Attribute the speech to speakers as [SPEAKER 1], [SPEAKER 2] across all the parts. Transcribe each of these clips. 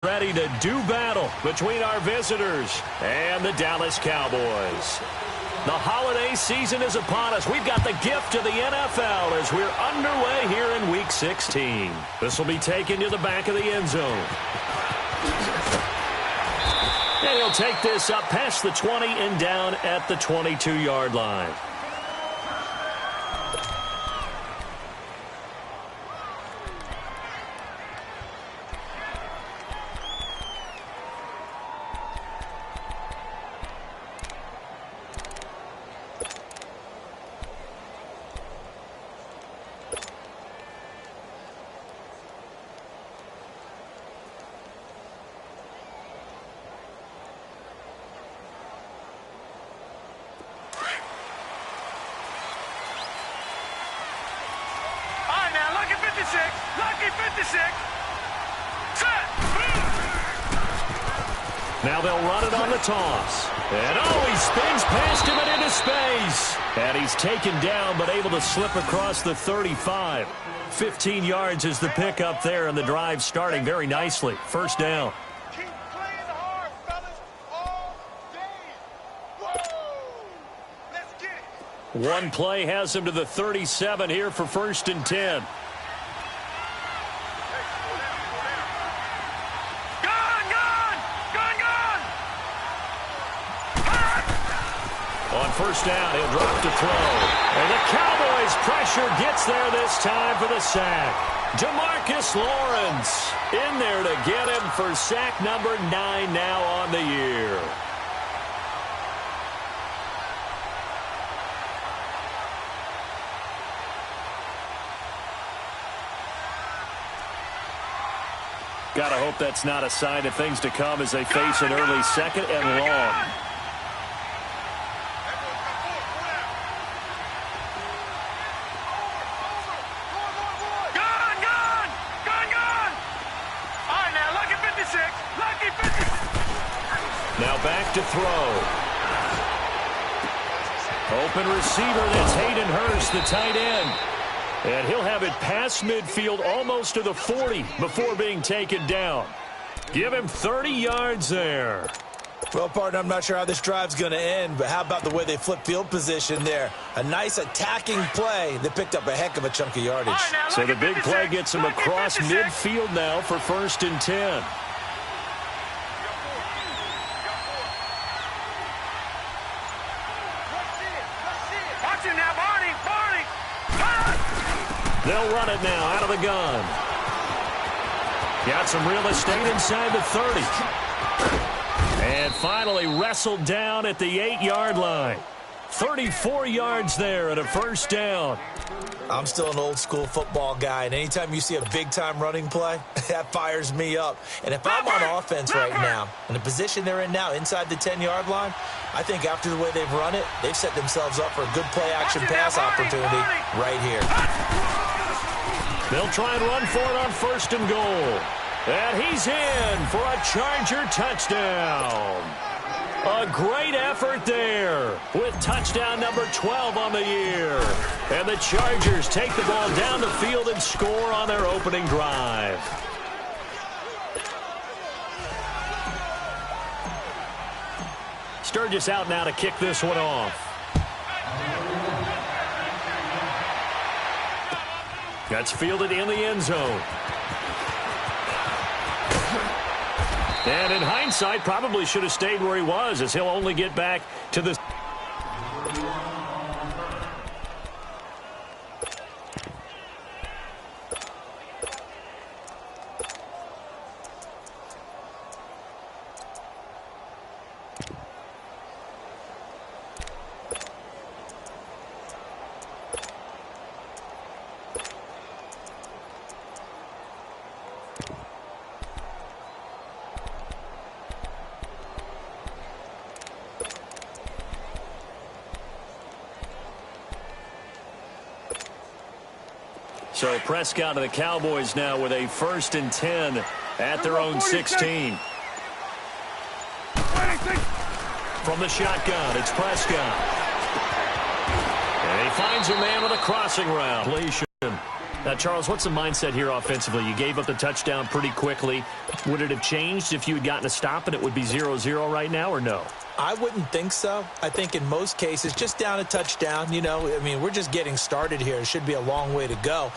[SPEAKER 1] Ready to do battle between our visitors and the Dallas Cowboys. The holiday season is upon us. We've got the gift of the NFL as we're underway here in Week 16. This will be taken to the back of the end zone. And he'll take this up past the 20 and down at the 22-yard line.
[SPEAKER 2] Now they'll run it on the toss.
[SPEAKER 1] And he spins past him and into space. And he's taken down but able to slip across the 35. 15 yards is the pickup there, and the drive starting very nicely. First down.
[SPEAKER 2] Keep playing hard, fellas, all day. Woo! Let's get it.
[SPEAKER 1] One play has him to the 37 here for 1st and 10. First down, he'll drop to throw. And the Cowboys' pressure gets there this time for the sack. Demarcus Lawrence in there to get him for sack number 9 now on the year. Gotta hope that's not a sign of things to come as they face an early second and long. Now back to throw. Open receiver, that's Hayden Hurst, the tight end. And he'll have it past midfield almost to the 40 before being taken down. Give him 30 yards there.
[SPEAKER 3] Well, partner, I'm not sure how this drive's going to end, but how about the way they flip field position there? A nice attacking play that picked up a heck of a chunk of yardage.
[SPEAKER 2] Right,
[SPEAKER 1] so the big play gets him across midfield now for 1st and 10. They'll run it now out of the gun. Got some real estate inside the 30. And finally wrestled down at the 8-yard line. 34 yards there and a first down.
[SPEAKER 3] I'm still an old-school football guy, and anytime you see a big-time running play, that fires me up. And if I'm on offense right now, in the position they're in now, inside the 10-yard line, I think after the way they've run it, they've set themselves up for a good play-action pass opportunity right here.
[SPEAKER 1] They'll try and run for it on 1st and goal. And he's in for a Charger touchdown. A great effort there with touchdown number 12 on the year. And the Chargers take the ball down the field and score on their opening drive. Sturgis out now to kick this one off. That's fielded in the end zone. And in hindsight, probably should have stayed where he was, as he'll only get back to the... So Prescott and the Cowboys now with a 1st and 10 at their own 16. From the shotgun, it's Prescott. And he finds a man with a crossing route. Completion. Now, Charles, what's the mindset here offensively? You gave up the touchdown pretty quickly. Would it have changed if you had gotten a stop and it would be 0-0 right now, or no?
[SPEAKER 3] I wouldn't think so. I think in most cases, just down a touchdown, you know, I mean, we're just getting started here. It should be a long way to go.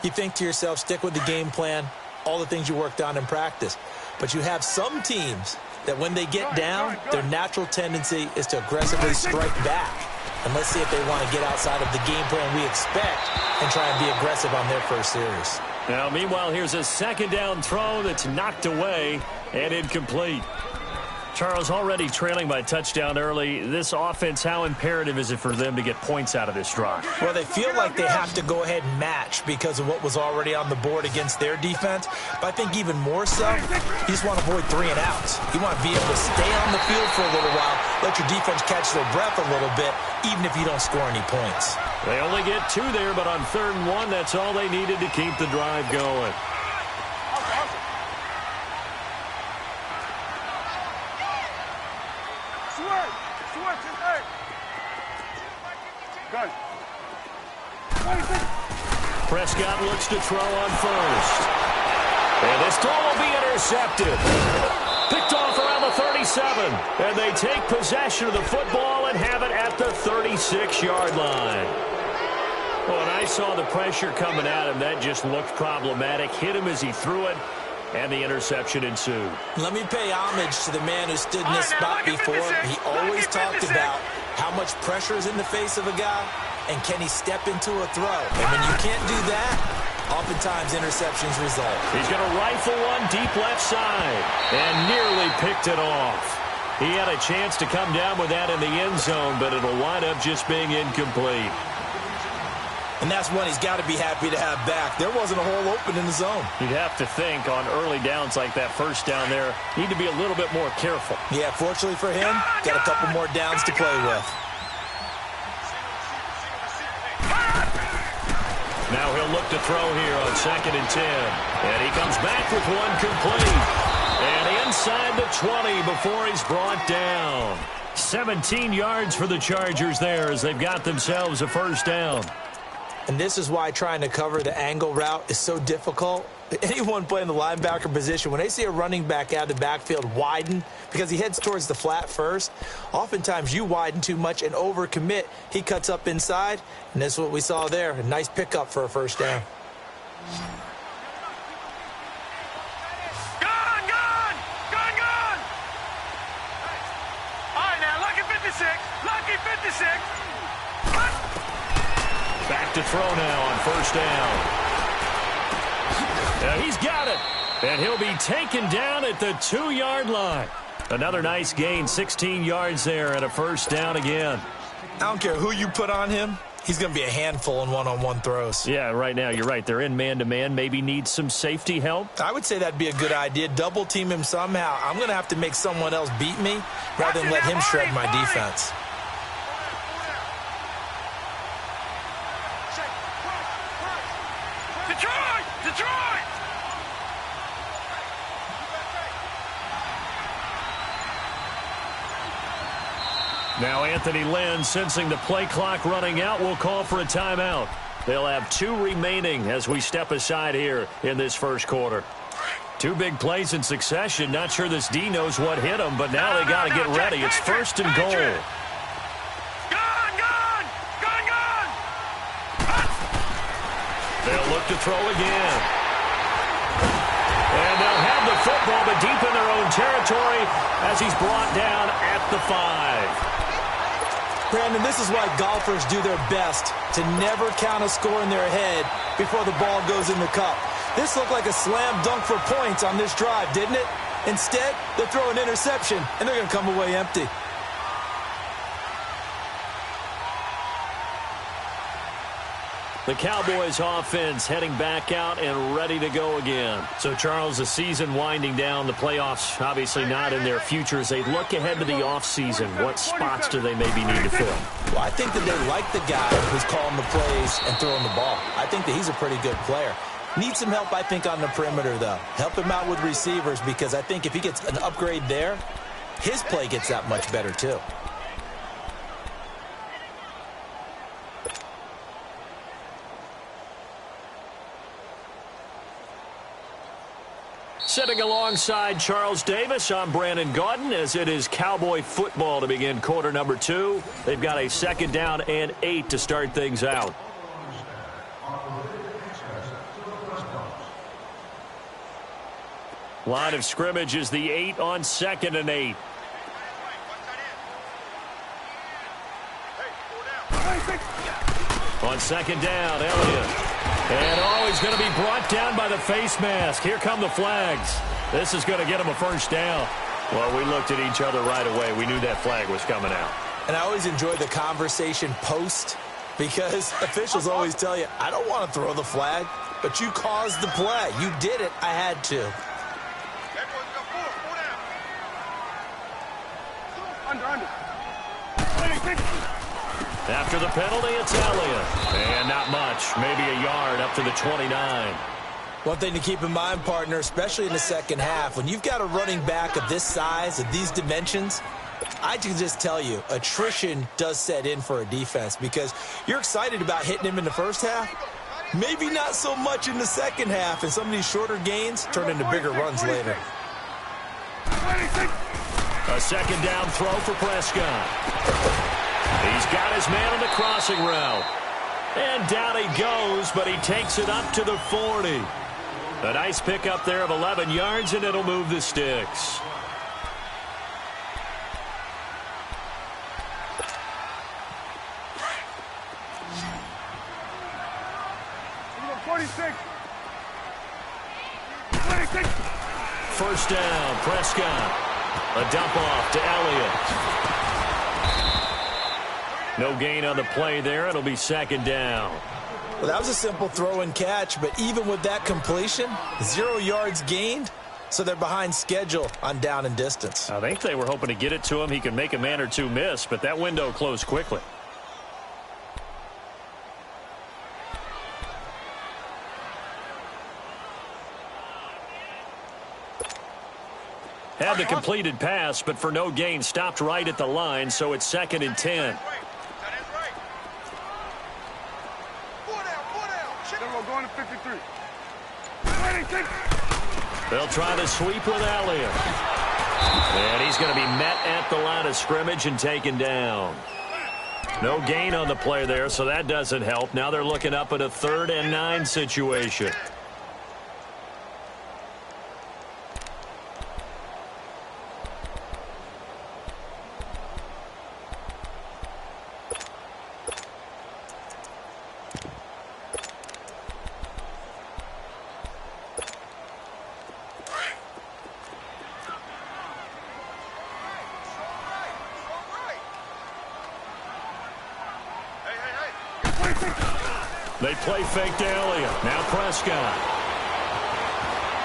[SPEAKER 3] You think to yourself, stick with the game plan, all the things you worked on in practice. But you have some teams that when they get down, their natural tendency is to aggressively strike back. And let's see if they want to get outside of the game plan we expect and try and be aggressive on their first series.
[SPEAKER 1] Now, meanwhile, here's a second down throw that's knocked away and incomplete. Charles, already trailing by touchdown early. This offense, how imperative is it for them to get points out of this drive?
[SPEAKER 3] Well, they feel like they have to go ahead and match because of what was already on the board against their defense. But I think even more so, you just want to avoid 3 and outs. You want to be able to stay on the field for a little while, let your defense catch their breath a little bit, even if you don't score any points.
[SPEAKER 1] They only get 2 there, but on 3rd and 1, that's all they needed to keep the drive going. Prescott looks to throw on first. And this throw will be intercepted. Picked off around the 37. And they take possession of the football and have it at the 36-yard line. Well, and I saw the pressure coming at him. That just looked problematic. Hit him as he threw it. And the interception ensued.
[SPEAKER 3] Let me pay homage to the man who stood in this spot before. He always talked about how much pressure is in the face of a guy, and can he step into a throw. And when you can't do that, oftentimes interceptions result.
[SPEAKER 1] He's going to rifle one deep left side and nearly picked it off. He had a chance to come down with that in the end zone, but it'll wind up just being incomplete.
[SPEAKER 3] And that's one he's got to be happy to have back. There wasn't a hole open in the zone.
[SPEAKER 1] You'd have to think on early downs like that first down there, need to be a little bit more careful.
[SPEAKER 3] Yeah, fortunately for him, got a couple more downs to play with.
[SPEAKER 1] Now he'll look to throw here on 2nd and 10. And he comes back with one complete. And inside the 20 before he's brought down. 17 yards for the Chargers there as they've got themselves a first down.
[SPEAKER 3] And this is why trying to cover the angle route is so difficult. Anyone playing the linebacker position, when they see a running back out of the backfield widen because he heads towards the flat first, oftentimes you widen too much and overcommit. He cuts up inside, and this is what we saw there. A nice pickup for a first down.
[SPEAKER 2] Gone! All right, now, lucky 56.
[SPEAKER 1] Back to throw now on first down. Now he's got it. And he'll be taken down at the 2-yard line. Another nice gain, 16 yards there and a first down again.
[SPEAKER 3] I don't care who you put on him. He's going to be a handful in one-on-one throws.
[SPEAKER 1] Yeah, right now, you're right. They're in man-to-man. Maybe need some safety help.
[SPEAKER 3] I would say that'd be a good idea. Double team him somehow. I'm going to have to make someone else beat me rather than let him shred my defense.
[SPEAKER 2] Detroit!
[SPEAKER 1] Now Anthony Lynn, sensing the play clock running out, will call for a timeout. They'll have 2 remaining as we step aside here in this first quarter. 2 big plays in succession. Not sure this D knows what hit him, but now they got to get ready. It's 1st and goal.
[SPEAKER 2] Gone!
[SPEAKER 1] They'll look to throw again. And they'll have the football, but deep in their own territory as he's brought down at the 5.
[SPEAKER 3] Brandon, this is why golfers do their best to never count a score in their head before the ball goes in the cup. This looked like a slam dunk for points on this drive, didn't it? Instead, they throw an interception, and they're going to come away empty.
[SPEAKER 1] The Cowboys offense heading back out and ready to go again. So, Charles, the season winding down, the playoffs obviously not in their future. As they look ahead to the offseason, what spots do they maybe need to fill?
[SPEAKER 3] Well, I think that they like the guy who's calling the plays and throwing the ball. I think that he's a pretty good player. Needs some help, I think, on the perimeter, though. Help him out with receivers because I think if he gets an upgrade there, his play gets that much better, too.
[SPEAKER 1] Sitting alongside Charles Davis, I'm Brandon Gaudin, as it is Cowboy football to begin quarter number 2. They've got a 2nd down and 8 to start things out. Line of scrimmage is the 8 on 2nd and 8. On 2nd down, Elliott. And he's going to be brought down by the face mask. Here come the flags. This is going to get him a 1st down. Well, we looked at each other right away. We knew that flag was coming out.
[SPEAKER 3] And I always enjoy the conversation post, because officials always tell you, I don't want to throw the flag, but you caused the play. You did it. I had to.
[SPEAKER 1] After the penalty, it's Elliott. And not much. Maybe a yard up to the 29.
[SPEAKER 3] One thing to keep in mind, partner, especially in the second half, when you've got a running back of this size, of these dimensions, I can just tell you, attrition does set in for a defense, because you're excited about hitting him in the first half. Maybe not so much in the second half, and some of these shorter gains turn into bigger runs later.
[SPEAKER 1] A 2nd down throw for Prescott. He's got his man on the crossing route. And down he goes, but he takes it up to the 40. A nice pickup there of 11 yards, and it'll move the sticks. First down, Prescott. A dump off to Elliott. No gain on the play there. It'll be 2nd down.
[SPEAKER 3] Well, that was a simple throw and catch, but even with that completion, 0 yards gained, so they're behind schedule on down and distance.
[SPEAKER 1] I think they were hoping to get it to him. He could make a man or two miss, but that window closed quickly. Had the completed pass, but for no gain, stopped right at the line, so it's 2nd and 10.
[SPEAKER 2] Going to 53.
[SPEAKER 1] They'll try the sweep with Elliott. And he's going to be met at the line of scrimmage and taken down. No gain on the play there, so that doesn't help. Now they're looking up at a 3rd and 9 situation. They play fake to Elliott. Now Prescott.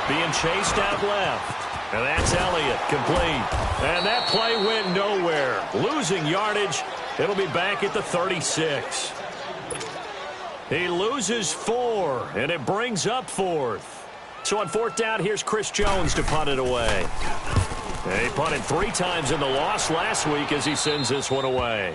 [SPEAKER 1] Being chased out left. And that's Elliott, complete. And that play went nowhere. Losing yardage. It'll be back at the 36. He loses 4, and it brings up 4th. So on 4th down, here's Chris Jones to punt it away. He punted 3 times in the loss last week as he sends this one away.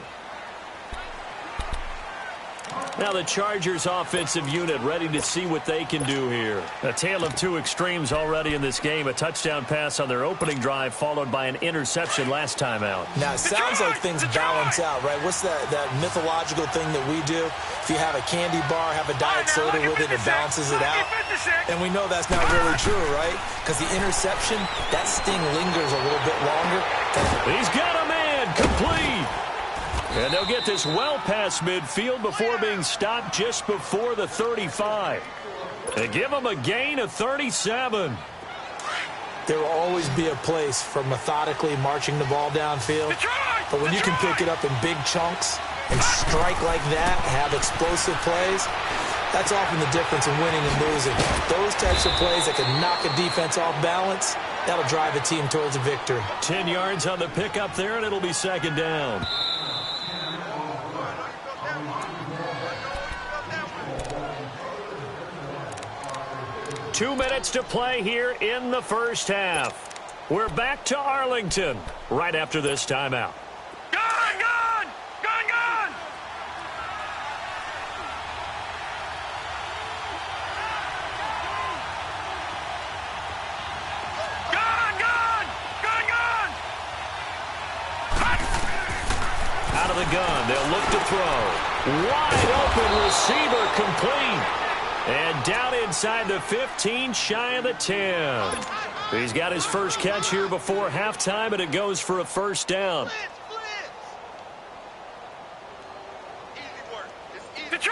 [SPEAKER 1] Now the Chargers offensive unit ready to see what they can do here. A tale of 2 extremes already in this game. A touchdown pass on their opening drive followed by an interception last time out.
[SPEAKER 3] Now, it sounds like things balance out, right? What's that mythological thing that we do? If you have a candy bar, have a diet soda with it, it balances it out. And we know that's not really true, right? Because the interception, that sting lingers a little bit longer.
[SPEAKER 1] He's got a man, complete. And they'll get this well past midfield before being stopped just before the 35. They give them a gain of 37.
[SPEAKER 3] There will always be a place for methodically marching the ball downfield. But when you can pick it up in big chunks and strike like that, have explosive plays, that's often the difference in winning and losing. Those types of plays that can knock a defense off balance, that'll drive a team towards a victory.
[SPEAKER 1] 10 yards on the pickup there, and it'll be 2nd down. Two minutes to play here in the first half. We're back to Arlington right after this timeout.
[SPEAKER 2] Gone! Gone! Gone! Gone!
[SPEAKER 1] the gun. They'll look to throw. Wide open receiver complete. And down inside the 15, shy of the 10. He's got his first catch here before halftime, and it goes for a first down.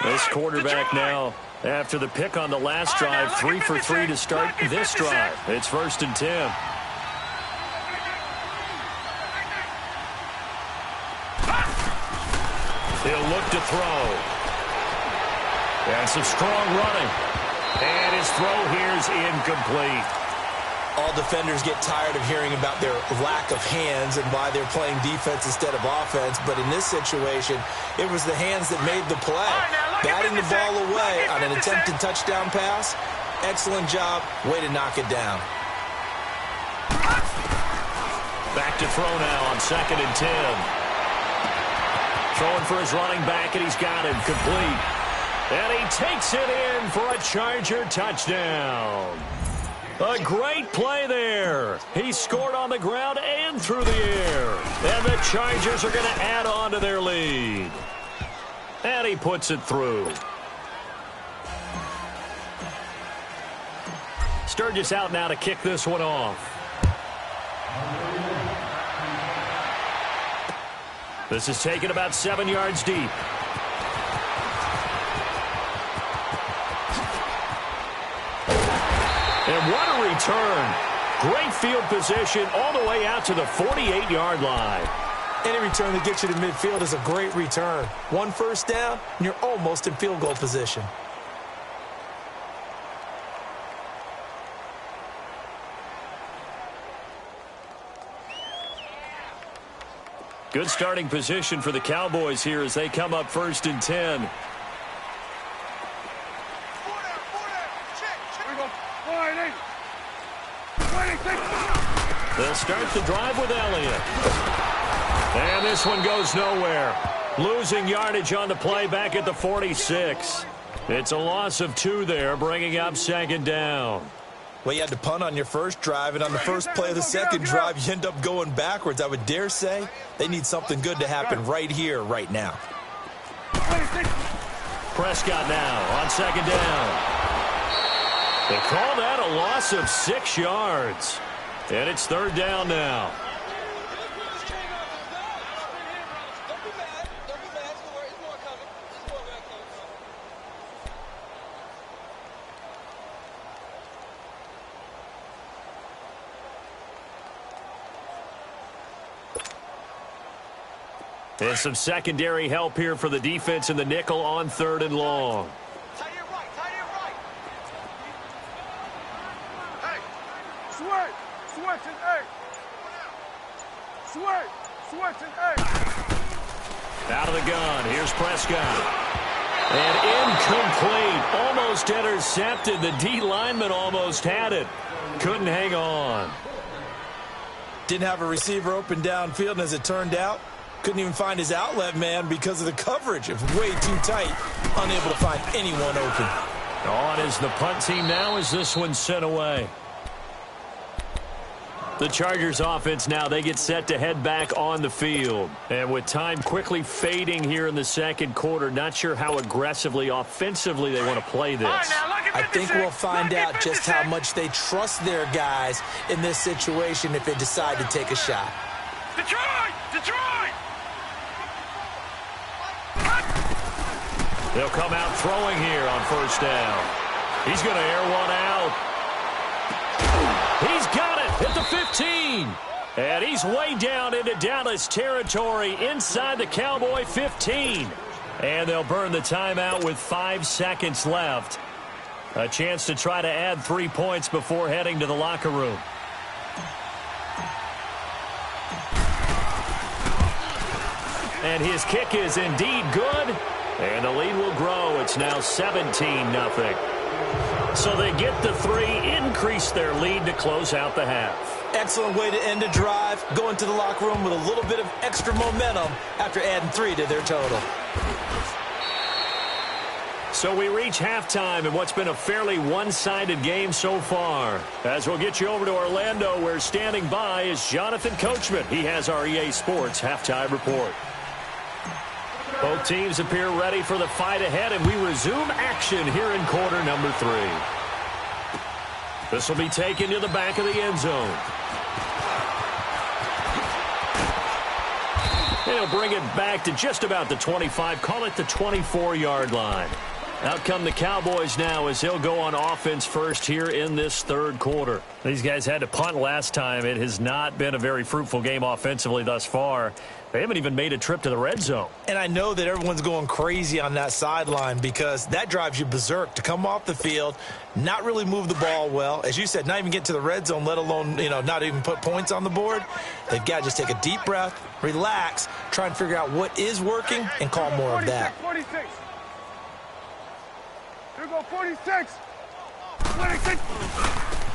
[SPEAKER 1] This quarterback now, after the pick on the last drive, 3 for 3 to start this drive. It's 1st and 10. He'll look to throw. And some strong running. And his throw here is incomplete.
[SPEAKER 3] All defenders get tired of hearing about their lack of hands and why they're playing defense instead of offense. But in this situation, it was the hands that made the play. Batting the ball away on an attempted touchdown pass. Excellent job. Way to knock it down.
[SPEAKER 1] Back to throw now on 2nd and 10. Throwing for his running back, and he's got him complete. And he takes it in for a Charger touchdown. A great play there. He scored on the ground and through the air. And the Chargers are going to add on to their lead. And he puts it through. Sturgis out now to kick this one off. This is taken about 7 yards deep. And what a return. Great field position all the way out to the 48-yard line.
[SPEAKER 3] Any return that gets you to midfield is a great return. 1 first down, and you're almost in field goal position.
[SPEAKER 1] Good starting position for the Cowboys here as they come up 1st and 10. They'll start the drive with Elliott. And this one goes nowhere. Losing yardage on the play back at the 46. It's a loss of 2 there, bringing up 2nd down.
[SPEAKER 3] Well, you had to punt on your first drive, and on the first play of the second drive, you end up going backwards. I would dare say they need something good to happen right here, right now.
[SPEAKER 1] Prescott now on 2nd down. They call that a loss of 6 yards. And it's 3rd down now. And some secondary help here for the defense in the nickel on 3rd and long. Out of the gun. Here's Prescott. And incomplete. Almost intercepted. The D lineman almost had it. Couldn't hang on.
[SPEAKER 3] Didn't have a receiver open downfield, and as it turned out, couldn't even find his outlet man because of the coverage. It was way too tight. Unable to find anyone open.
[SPEAKER 1] On is the punt team now as this one's sent away. The Chargers offense now, they get set to head back on the field. And with time quickly fading here in the second quarter, not sure how aggressively, offensively they want to play this.
[SPEAKER 3] I think we'll find out just how much they trust their guys in this situation if they decide to take a shot.
[SPEAKER 2] Detroit! Detroit!
[SPEAKER 1] They'll come out throwing here on 1st down. He's going to air one out. He's got it at the 15. And he's way down into Dallas territory inside the Cowboy 15. And they'll burn the timeout with 5 seconds left. A chance to try to add 3 points before heading to the locker room. And his kick is indeed good. And the lead will grow. It's now 17-0. So they get the 3, increase their lead to close out the half.
[SPEAKER 3] Excellent way to end a drive. Go into the locker room with a little bit of extra momentum after adding 3 to their total.
[SPEAKER 1] So we reach halftime in what's been a fairly one-sided game so far. As we'll get you over to Orlando, where standing by is Jonathan Coachman. He has our EA Sports halftime report. Both teams appear ready for the fight ahead, and we resume action here in quarter number 3. This will be taken to the back of the end zone. They'll bring it back to just about the 25, call it the 24-yard line. Out come the Cowboys now as they'll go on offense first here in this third quarter. These guys had to punt last time. It has not been a very fruitful game offensively thus far. They haven't even made a trip to the red zone.
[SPEAKER 3] And I know that everyone's going crazy on that sideline because that drives you berserk to come off the field, not really move the ball well. As you said, not even get to the red zone, let alone, not even put points on the board. They've got to just take a deep breath, relax, try and figure out what is working, and call more of that.
[SPEAKER 2] 46. Here we go, 46. 26.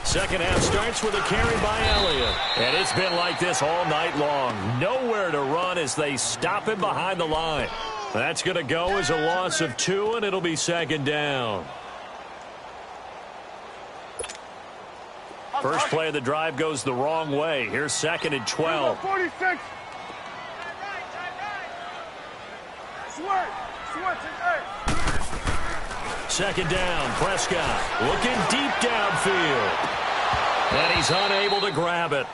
[SPEAKER 1] Second half starts with a carry by Elliott. And it's been like this all night long. Nowhere to run as they stop him behind the line. That's going to go as a loss of 2, and it'll be second down. First play of the drive goes the wrong way. Here's second and 12.
[SPEAKER 2] 46. Switch.
[SPEAKER 1] Second down, Prescott looking deep downfield. And he's unable to grab it.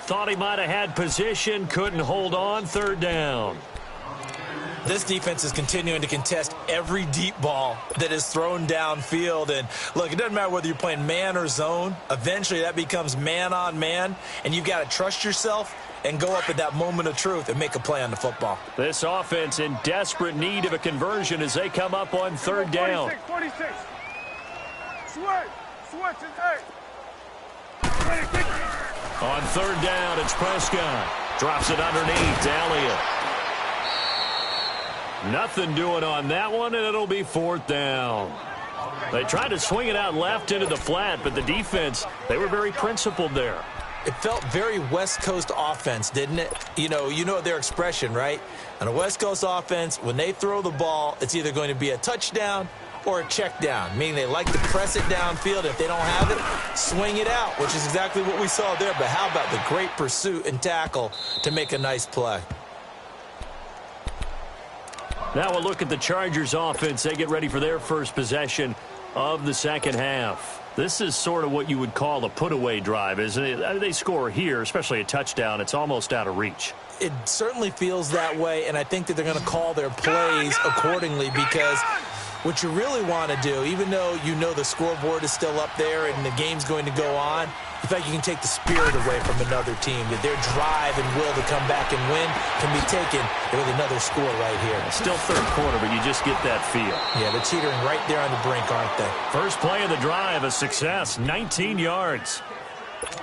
[SPEAKER 1] Thought he might have had position, couldn't hold on, third down.
[SPEAKER 3] This defense is continuing to contest every deep ball that is thrown downfield. And, look, it doesn't matter whether you're playing man or zone. Eventually that becomes man on man, and you've got to trust yourself and go up at that moment of truth and make a play on the football.
[SPEAKER 1] This offense in desperate need of a conversion as they come up on third down.
[SPEAKER 2] 46. Switch is 8.
[SPEAKER 1] On third down, it's Prescott. Drops it underneath to Elliott. Nothing doing on that one, and it'll be fourth down. They tried to swing it out left into the flat, but the defense, they were very principled there.
[SPEAKER 3] It felt very West Coast offense, didn't it? You know their expression, right? On a West Coast offense, when they throw the ball, it's either going to be a touchdown or a check down, meaning they like to press it downfield. If they don't have it, swing it out, which is exactly what we saw there. But how about the great pursuit and tackle to make a nice play?
[SPEAKER 1] Now we'll look at the Chargers offense. They get ready for their first possession of the second half. This is sort of what you would call a put-away drive, isn't it? I mean, they score here, especially a touchdown. It's almost out of reach.
[SPEAKER 3] It certainly feels that way, and I think that they're going to call their plays accordingly because what you really want to do, even though you know the scoreboard is still up there and the game's going to go on, in fact, you can take the spirit away from another team. That their drive and will to come back and win can be taken with another score right here.
[SPEAKER 1] Still third quarter, but you just get that feel.
[SPEAKER 3] Yeah, they're teetering right there on the brink, aren't they?
[SPEAKER 1] First play of the drive, a success, 19 yards.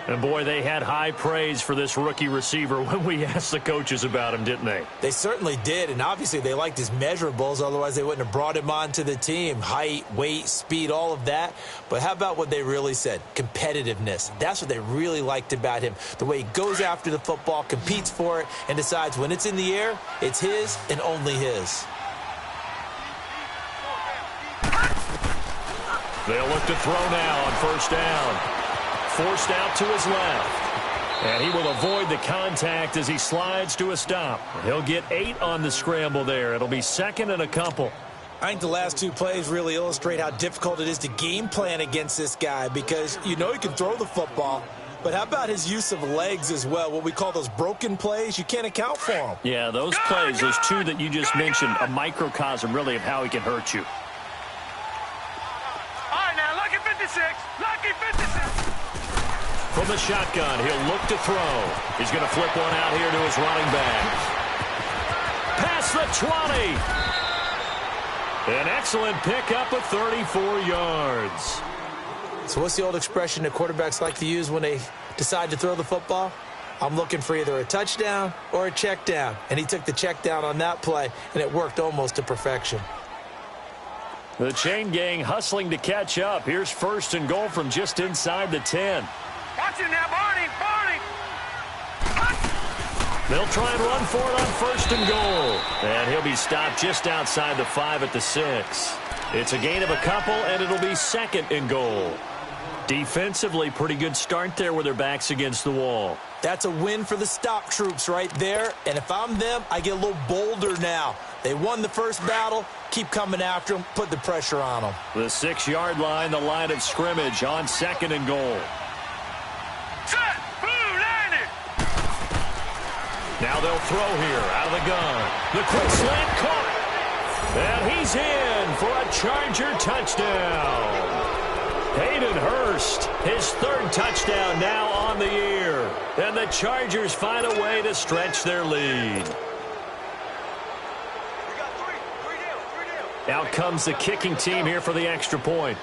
[SPEAKER 1] And, boy, they had high praise for this rookie receiver when we asked the coaches about him, didn't they?
[SPEAKER 3] They certainly did, and obviously they liked his measurables. Otherwise, they wouldn't have brought him onto the team. Height, weight, speed, all of that. But how about what they really said? Competitiveness. That's what they really liked about him. The way he goes after the football, competes for it, and decides when it's in the air, it's his and only his.
[SPEAKER 1] They'll look to throw now on first down. Forced out to his left. And he will avoid the contact as he slides to a stop. He'll get 8 on the scramble there. It'll be second and a couple.
[SPEAKER 3] I think the last two plays really illustrate how difficult it is to game plan against this guy because you know he can throw the football. But how about his use of legs as well? What we call those broken plays, you can't account for them.
[SPEAKER 1] Yeah, those plays, those two that you just mentioned, a microcosm really of how he can hurt you.
[SPEAKER 2] All right, now, lucky 56. Lucky 56.
[SPEAKER 1] From the shotgun, he'll look to throw. He's going to flip one out here to his running back. Past the 20. An excellent pickup of 34 yards.
[SPEAKER 3] So what's the old expression that quarterbacks like to use when they decide to throw the football? I'm looking for either a touchdown or a check down. And he took the check down on that play, and it worked almost to perfection.
[SPEAKER 1] The chain gang hustling to catch up. Here's first and goal from just inside the 10.
[SPEAKER 2] Watch it now, Barney.
[SPEAKER 1] They'll try and run for it on first and goal. And he'll be stopped just outside the 5 at the 6. It's a gain of a couple, and it'll be second and goal. Defensively, pretty good start there with their backs against the wall.
[SPEAKER 3] That's a win for the stop troops right there. And if I'm them, I get a little bolder now. They won the first battle. Keep coming after them. Put the pressure on them.
[SPEAKER 1] The 6-yard line, the line of scrimmage on 2nd and goal.
[SPEAKER 2] Set. Blue line it.
[SPEAKER 1] Now they'll throw here out of the gun. The quick slant caught. And he's in for a Charger touchdown. Hayden Hurst, his 3rd touchdown now on the year. And the Chargers find a way to stretch their lead. Out comes the kicking team here for the extra point.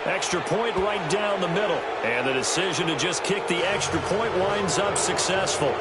[SPEAKER 1] Extra point right down the middle. And the decision to just kick the extra point winds up successful.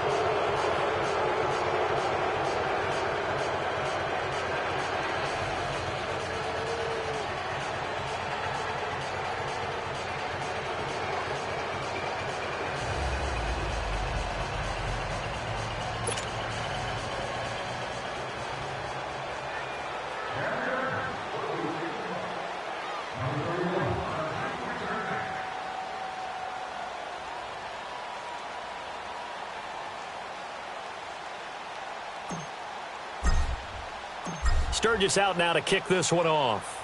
[SPEAKER 1] Sturgis out now to kick this one off.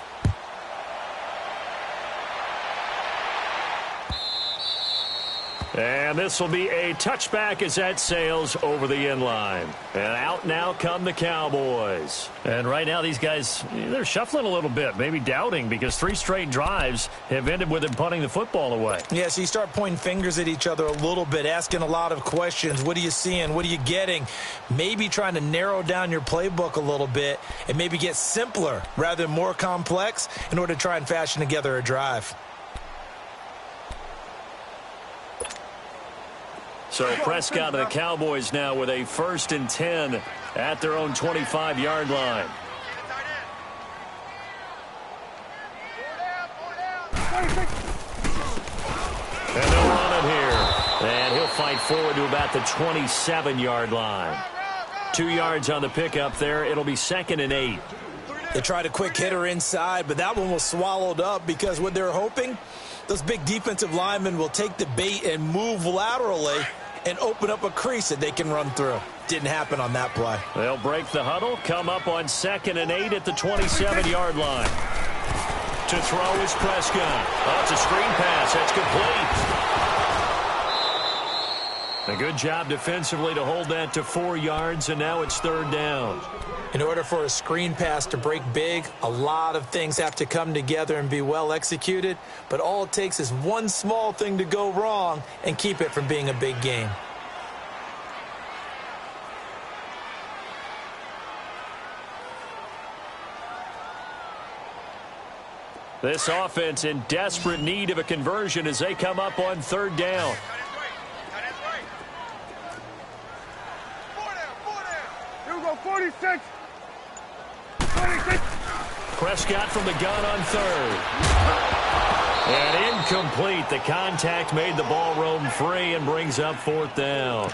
[SPEAKER 1] And this will be a touchback as that sails over the end line. And out now come the Cowboys. And right now these guys, they're shuffling a little bit, maybe doubting, because 3 straight drives have ended with them punting the football away.
[SPEAKER 3] Yeah, so you start pointing fingers at each other a little bit, asking a lot of questions. What are you seeing? What are you getting? Maybe trying to narrow down your playbook a little bit and maybe get simpler rather than more complex in order to try and fashion together a drive.
[SPEAKER 1] So Prescott and the Cowboys now with a 1st and 10 at their own 25-yard line. And they'll run it here. And he'll fight forward to about the 27-yard line. 2 yards on the pickup there. It'll be 2nd and 8.
[SPEAKER 3] They tried a quick hitter inside, but that one was swallowed up because what they're hoping, those big defensive linemen will take the bait and move laterally and open up a crease that they can run through. Didn't happen on that play.
[SPEAKER 1] They'll break the huddle, come up on 2nd and 8 at the 27-yard line. To throw is Prescott. Oh, it's a screen pass. That's complete. A good job defensively to hold that to 4 yards, and now it's 3rd down.
[SPEAKER 3] In order for a screen pass to break big, a lot of things have to come together and be well executed, but all it takes is one small thing to go wrong and keep it from being a big game.
[SPEAKER 1] This offense in desperate need of a conversion as they come up on 3rd down.
[SPEAKER 2] Here we go, 46.
[SPEAKER 1] Prescott from the gun on 3rd. And incomplete. The contact made the ball roam free and brings up 4th down.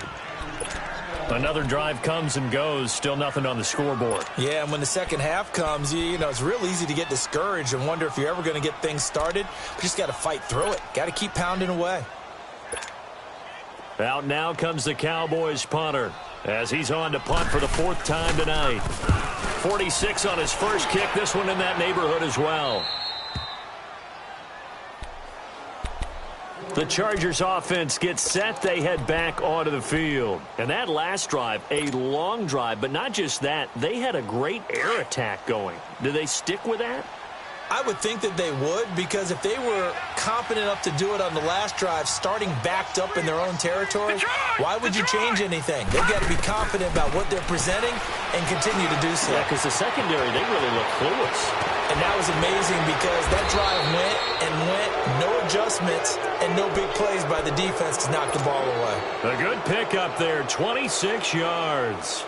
[SPEAKER 1] Another drive comes and goes. Still nothing on the scoreboard.
[SPEAKER 3] Yeah, and when the second half comes, you know, it's real easy to get discouraged and wonder if you're ever going to get things started. You just got to fight through it. Got to keep pounding away.
[SPEAKER 1] Out now comes the Cowboys punter as he's on to punt for the 4th time tonight. 46 on his first kick. This one in that neighborhood as well. The Chargers offense gets set. They head back onto the field. And that last drive, a long drive, but not just that. They had a great air attack going. Do they stick with that?
[SPEAKER 3] I would think that they would, because if they were confident enough to do it on the last drive, starting backed up in their own territory, why would you change anything? They've got to be confident about what they're presenting and continue to do so.
[SPEAKER 1] Yeah, because the secondary, they really look clueless.
[SPEAKER 3] And that was amazing because that drive went and went, no adjustments, and no big plays by the defense to knock the ball away.
[SPEAKER 1] A good pickup there, 26 yards.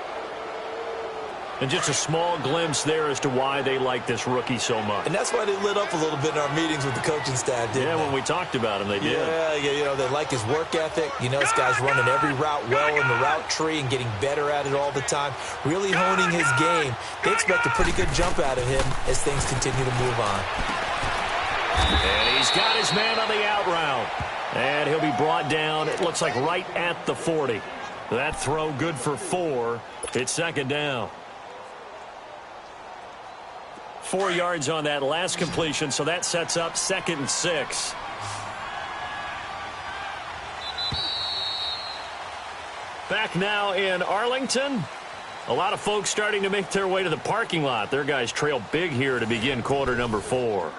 [SPEAKER 1] And just a small glimpse there as to why they like this rookie so much.
[SPEAKER 3] And that's why they lit up a little bit in our meetings with the coaching staff, didn't they?
[SPEAKER 1] When we talked about him, they did.
[SPEAKER 3] Yeah, you know, they like his work ethic. You know, this guy's running every route well in the route tree and getting better at it all the time, really honing his game. They expect a pretty good jump out of him as things continue to move on.
[SPEAKER 1] And he's got his man on the out route. And he'll be brought down, it looks like right at the 40. That throw good for 4. It's second down. 4 yards on that last completion, so that sets up 2nd and 6. Back now in Arlington. A lot of folks starting to make their way to the parking lot. Their guys trail big here to begin quarter number 4.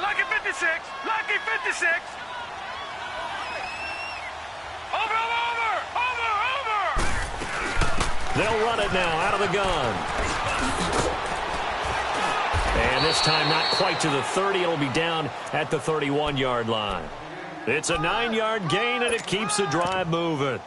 [SPEAKER 2] Lucky 56! Lucky 56! Over!
[SPEAKER 1] They'll run it now out of the gun. And this time not quite to the 30. It'll be down at the 31-yard line. It's a 9-yard gain, and it keeps the drive moving.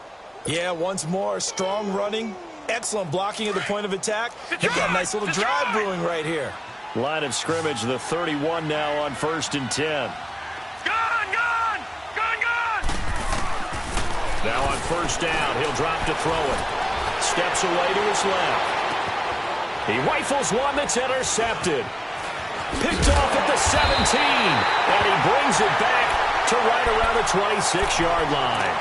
[SPEAKER 3] Yeah, once more, strong running, excellent blocking at the point of attack. They've got a nice little drive brewing right here.
[SPEAKER 1] Line of scrimmage, the 31 now on 1st and 10.
[SPEAKER 2] Gone!
[SPEAKER 1] Now on 1st down, he'll drop to throw it. Steps away to his left. He rifles one that's intercepted. Picked off at the 17. And he brings it back to right around the 26-yard line.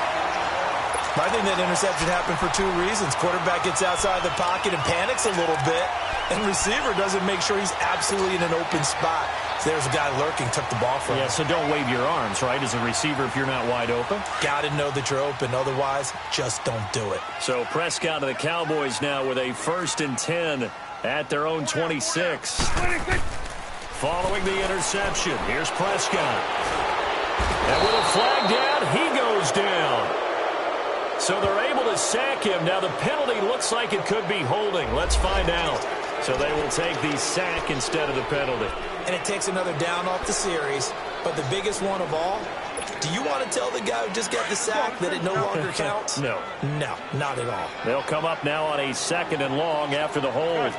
[SPEAKER 3] I think that interception happened for 2 reasons. Quarterback gets outside the pocket and panics a little bit. And receiver doesn't make sure he's absolutely in an open spot. So there's a guy lurking, took the ball from him.
[SPEAKER 1] Yeah, so don't wave your arms, right, as a receiver if you're not wide open.
[SPEAKER 3] Got to know that you're open. Otherwise, just don't do it.
[SPEAKER 1] So Prescott of the Cowboys now with a 1st and 10 at their own 26. Following the interception, here's Prescott. And with a flag down, he goes down. So they're able to sack him. Now the penalty looks like it could be holding. Let's find out. So they will take the sack instead of the penalty.
[SPEAKER 3] And it takes another down off the series. But the biggest one of all, do you want to tell the guy who just got the sack that it no longer counts?
[SPEAKER 1] No.
[SPEAKER 3] No, not at all.
[SPEAKER 1] They'll come up now on a 2nd and long after the hold.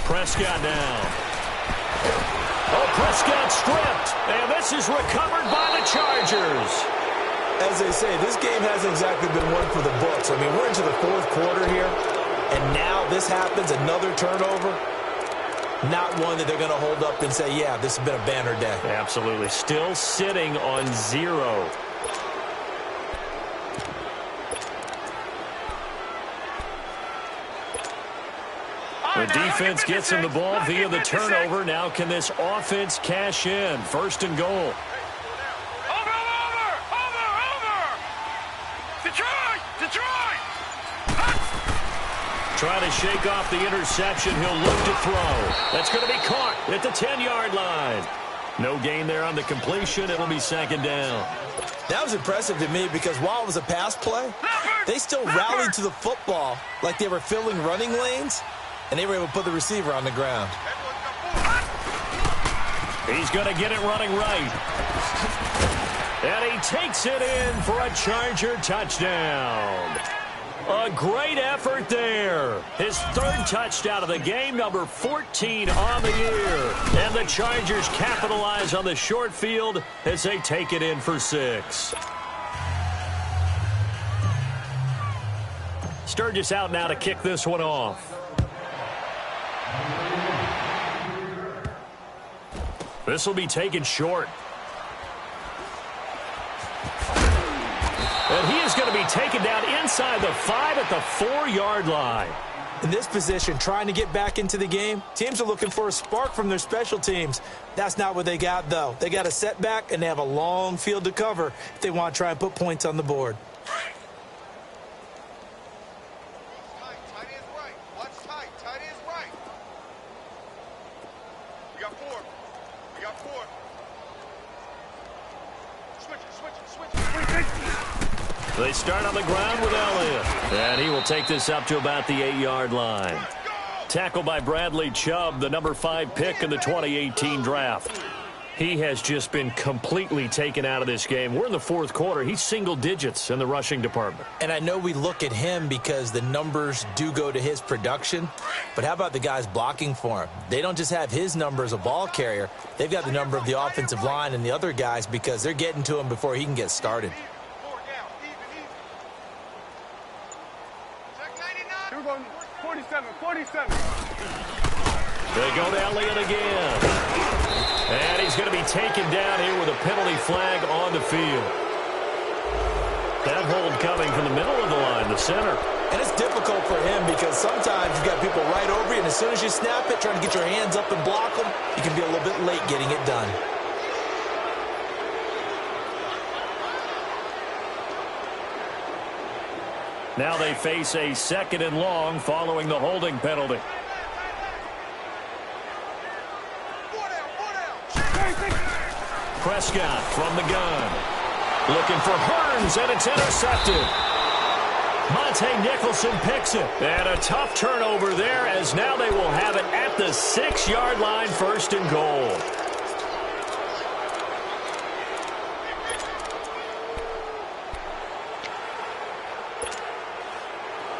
[SPEAKER 1] Prescott now. Oh, Prescott stripped. And this is recovered by the Chargers.
[SPEAKER 3] As they say, this game hasn't exactly been one for the books. I mean, we're into the 4th quarter here. And now this happens, another turnover. Not one that they're going to hold up and say, yeah, this has been a banner day.
[SPEAKER 1] Absolutely. Still sitting on 0. The defense gets him the ball via the turnover. Now can this offense cash in? 1st and goal.
[SPEAKER 2] Over! Detroit!
[SPEAKER 1] Trying to shake off the interception. He'll look to throw. That's going to be caught at the 10-yard line. No gain there on the completion. It'll be 2nd down.
[SPEAKER 3] That was impressive to me because while it was a pass play, they still rallied to the football like they were filling running lanes, and they were able to put the receiver on the ground.
[SPEAKER 1] He's going to get it running right. And he takes it in for a Charger touchdown. A great effort there. His 3rd touchdown of the game, number 14 on the year. And the Chargers capitalize on the short field as they take it in for 6. Sturgis out now to kick this one off. This will be taken short. And he is going to be taken down inside the 5 at the 4-yard line.
[SPEAKER 3] In this position, trying to get back into the game, teams are looking for a spark from their special teams. That's not what they got, though. They got a setback, and they have a long field to cover if they want to try and put points on the board.
[SPEAKER 1] They start on the ground with Elliott. And he will take this up to about the 8-yard line. Tackled by Bradley Chubb, the number 5 pick in the 2018 draft. He has just been completely taken out of this game. We're in the fourth quarter. He's single digits in the rushing department.
[SPEAKER 3] And I know we look at him because the numbers do go to his production, but how about the guys blocking for him? They don't just have his number as a ball carrier. They've got the number of the offensive line and the other guys because they're getting to him before he can get started.
[SPEAKER 2] Here we go, 47.
[SPEAKER 1] They go to Elliott again. And he's going to be taken down here with a penalty flag on the field. That hold coming from the middle of the line, the center.
[SPEAKER 3] And it's difficult for him because sometimes you've got people right over you, and as soon as you snap it, trying to get your hands up and block them, you can be a little bit late getting it done.
[SPEAKER 1] Now they face a 2nd and long following the holding penalty. Prescott from the gun. Looking for Hearns, and it's intercepted. Monte Nicholson picks it. And a tough turnover there, as now they will have it at the 6-yard line, 1st and goal.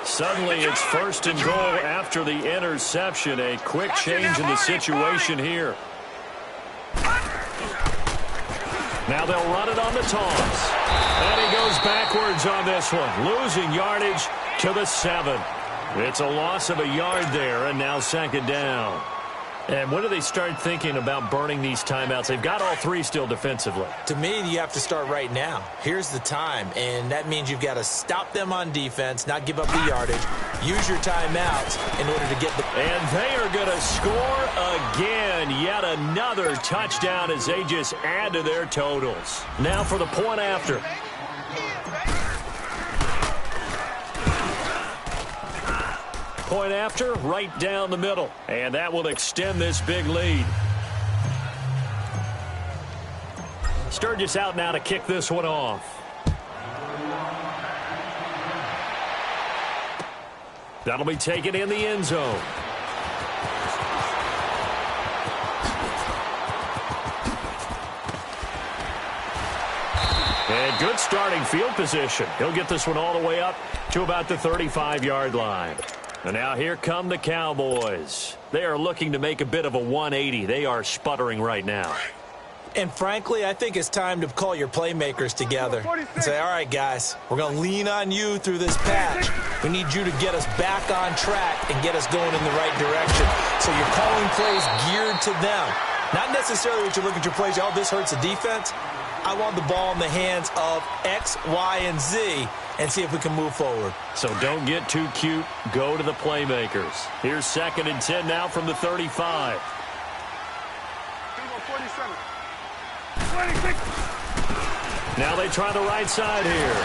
[SPEAKER 1] Suddenly it's 1st and goal after the interception. A quick change in the situation here. Now they'll run it on the toss. And he goes backwards on this one, losing yardage to the 7. It's a loss of a yard there, and now 2nd down. And when do they start thinking about burning these timeouts? They've got all 3 still defensively.
[SPEAKER 3] To me, you have to start right now. Here's the time, and that means you've got to stop them on defense, not give up the yardage, use your timeouts in order to get the...
[SPEAKER 1] And they are going to score again. Yet another touchdown as they just add to their totals. Now for the point after. Point after, right down the middle. And that will extend this big lead. Sturgis out now to kick this one off. That'll be taken in the end zone. And good starting field position. He'll get this one all the way up to about the 35-yard line. And now here come the Cowboys. They are looking to make a bit of a 180. They are sputtering right now.
[SPEAKER 3] And frankly, I think it's time to call your playmakers together and say, all right, guys, we're going to lean on you through this patch. We need you to get us back on track and get us going in the right direction. So you're calling plays geared to them. Not necessarily what you look at your plays, oh, this hurts the defense. I want the ball in the hands of X, Y, and Z and see if we can move forward.
[SPEAKER 1] So don't get too cute. Go to the playmakers. Here's 2nd and 10 now from the 35.
[SPEAKER 2] 26.
[SPEAKER 1] Now they try the right side here.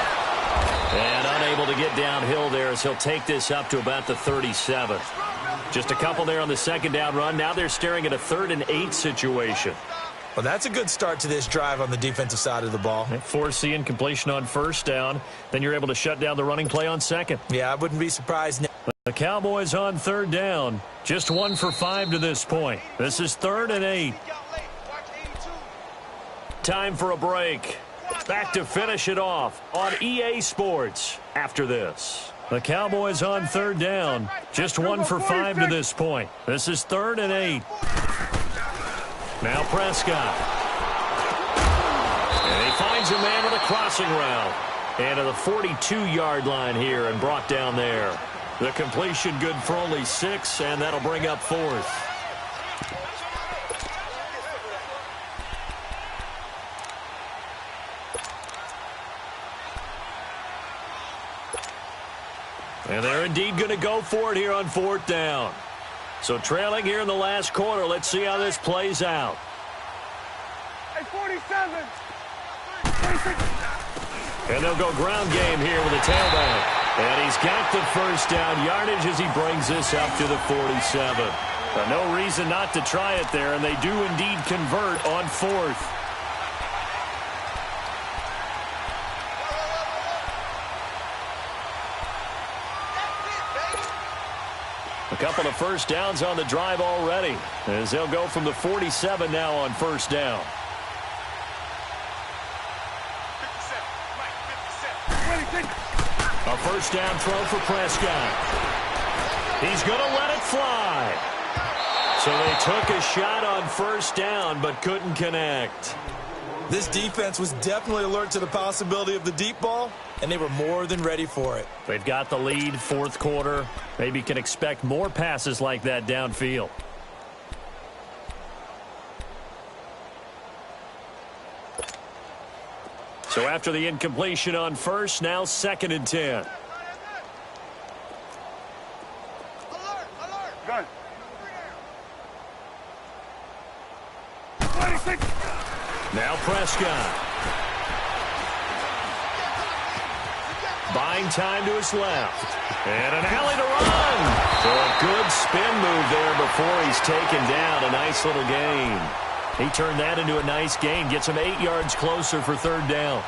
[SPEAKER 1] And unable to get downhill there as he'll take this up to about the 37. Just a couple there on the 2nd down run. Now they're staring at a 3rd and 8 situation.
[SPEAKER 3] Well, that's a good start to this drive on the defensive side of the ball.
[SPEAKER 1] Forcing incompletion on 1st down. Then you're able to shut down the running play on 2nd.
[SPEAKER 3] Yeah, I wouldn't be surprised.
[SPEAKER 1] The Cowboys on 3rd down. Just 1 for 5 to this point. This is 3rd and 8. Time for a break. Back to finish it off on EA Sports after this. The Cowboys on 3rd down. Just 1 for 5 to this point. This is 3rd and 8. Now Prescott. And he finds a man with a crossing route. And to the 42-yard line here and brought down there. The completion good for only 6, and that'll bring up 4th. And they're indeed going to go for it here on 4th down. So trailing here in the last quarter. Let's see how this plays out.
[SPEAKER 2] Hey, 47.
[SPEAKER 1] And they'll go ground game here with a tailback. And he's got the 1st down yardage as he brings this up to the 47. No reason not to try it there, and they do indeed convert on 4th. The couple of first downs on the drive already, as they'll go from the 47 now on first down.
[SPEAKER 2] 57.
[SPEAKER 1] A first down throw for Prescott. He's going to let it fly. So they took a shot on first down but couldn't connect.
[SPEAKER 3] This defense was definitely alert to the possibility of the deep ball, and they were more than ready for it.
[SPEAKER 1] They've got the lead, fourth quarter. Maybe can expect more passes like that downfield. So after the incompletion on first, now 2nd and 10.
[SPEAKER 2] Gun. 26.
[SPEAKER 1] Now Prescott. Buying time to his left. And an alley to run. So a good spin move there before he's taken down. A nice little gain. He turned that into a nice gain. Gets him 8 yards closer for 3rd down.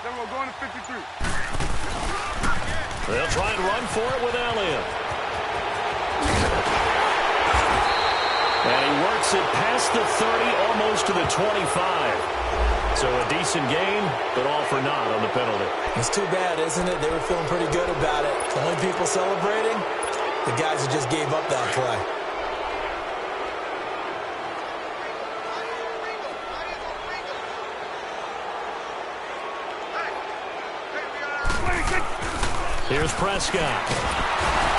[SPEAKER 2] Then we're going to 53.
[SPEAKER 1] They'll try and run for it with Elliott. And he works it past the 30, almost to the 25. So a decent gain, but all for naught on the penalty.
[SPEAKER 3] It's too bad, isn't it? They were feeling pretty good about it. The only people celebrating, the guys who just gave up that play.
[SPEAKER 1] Here's Prescott.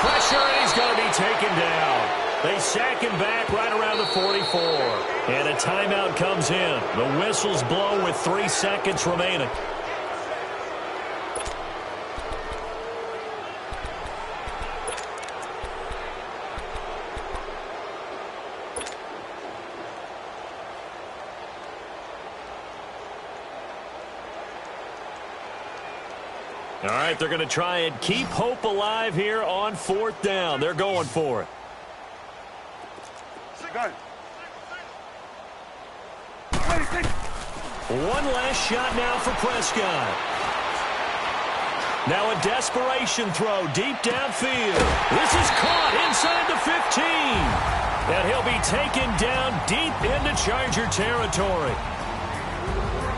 [SPEAKER 1] Pressure, and he's going to be taken down. They sack him back right around the 44. And a timeout comes in. The whistles blow with 3 seconds remaining. All right, they're going to try and keep hope alive here on 4th down. They're going for it.
[SPEAKER 2] Gun.
[SPEAKER 1] 26. One last shot now for Prescott. Now a desperation throw deep downfield. This is caught inside the 15. And he'll be taken down deep into Charger territory.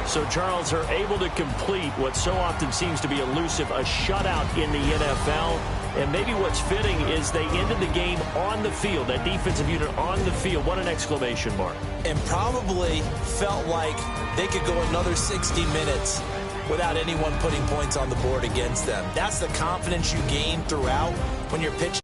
[SPEAKER 1] So, Charles, are able to complete what so often seems to be elusive, a shutout in the NFL. And maybe what's fitting is they ended the game on the field, that defensive unit on the field. What an exclamation mark.
[SPEAKER 3] And probably felt like they could go another 60 minutes without anyone putting points on the board against them. That's the confidence you gain throughout when you're pitching.